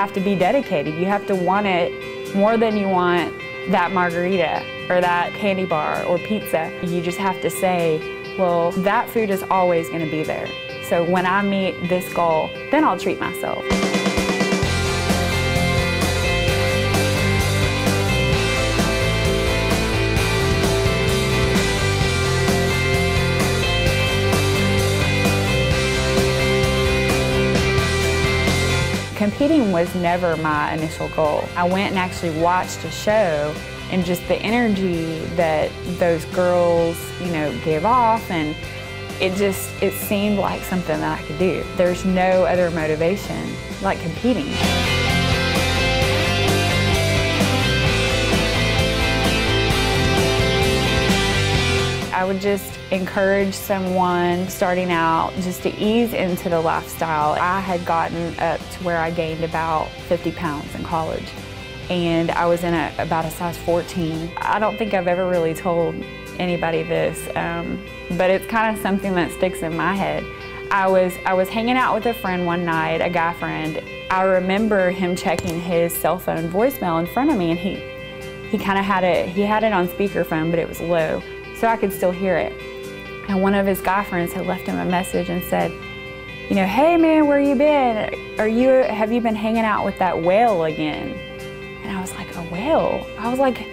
have to be dedicated. You have to want it more than you want that margarita or that candy bar or pizza. You just have to say, well, that food is always going to be there. So when I meet this goal, then I'll treat myself. Competing was never my initial goal. I went and actually watched a show, and just the energy that those girls, give off, and it seemed like something that I could do. There's no other motivation like competing. I would just encourage someone starting out just to ease into the lifestyle. I had gotten up to where I gained about 50 pounds in college, and I was in about a size 14. I don't think I've ever really told anybody this, but it's kind of something that sticks in my head. I was hanging out with a friend one night, a guy friend. I remember him checking his cell phone voicemail in front of me, and he kind of had it on speakerphone, but it was low, so I could still hear it. And one of his guy friends had left him a message and said, hey man, where you been? Have you been hanging out with that whale again? And I was like, a whale? I was like,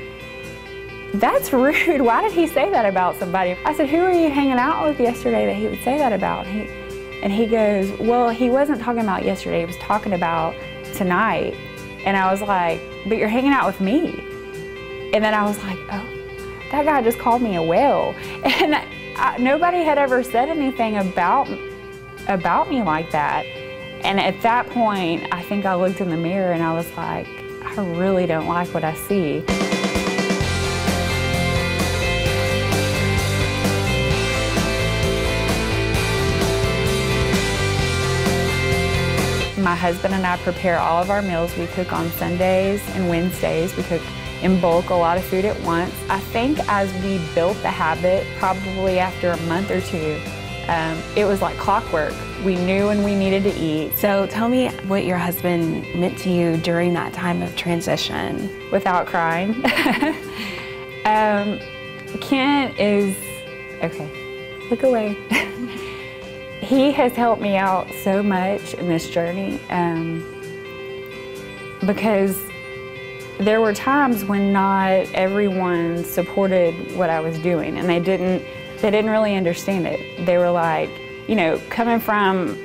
that's rude. Why did he say that about somebody? I said, who were you hanging out with yesterday that he would say that about? And he goes, well, he wasn't talking about yesterday, he was talking about tonight. And I was like, but you're hanging out with me. And then I was like, oh, that guy just called me a whale. And nobody had ever said anything about me like that. And at that point, I think I looked in the mirror and I was like, I really don't like what I see. My husband and I prepare all of our meals. We cook on Sundays and Wednesdays. We cook in bulk, a lot of food at once. I think as we built the habit, probably after a month or two, it was like clockwork. We knew when we needed to eat. So tell me what your husband meant to you during that time of transition. Without crying. Kent is, okay, look away. He has helped me out so much in this journey because there were times when not everyone supported what I was doing, and they didn't really understand it. They were like, coming from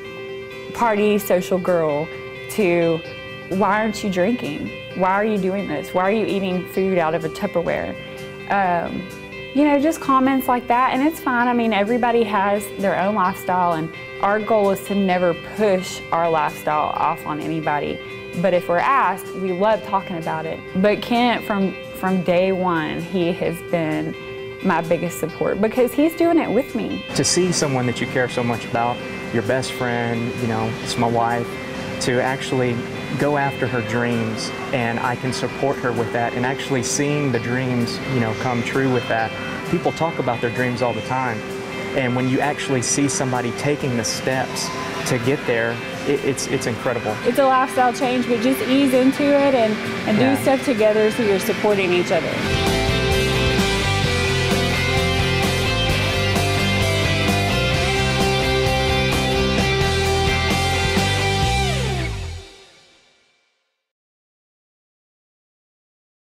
party social girl to why aren't you drinking? Why are you doing this? Why are you eating food out of a Tupperware? Just comments like that, and it's fine. I mean, everybody has their own lifestyle, and our goal is to never push our lifestyle off on anybody. But if we're asked, we love talking about it. But Kent, from day one, he has been my biggest support because he's doing it with me. To see someone that you care so much about, your best friend, it's my wife, to actually go after her dreams, and I can support her with that, and actually seeing the dreams, come true with that. People talk about their dreams all the time, and when you actually see somebody taking the steps to get there, it's incredible. It's a lifestyle change, but just ease into it and do stuff together so you're supporting each other.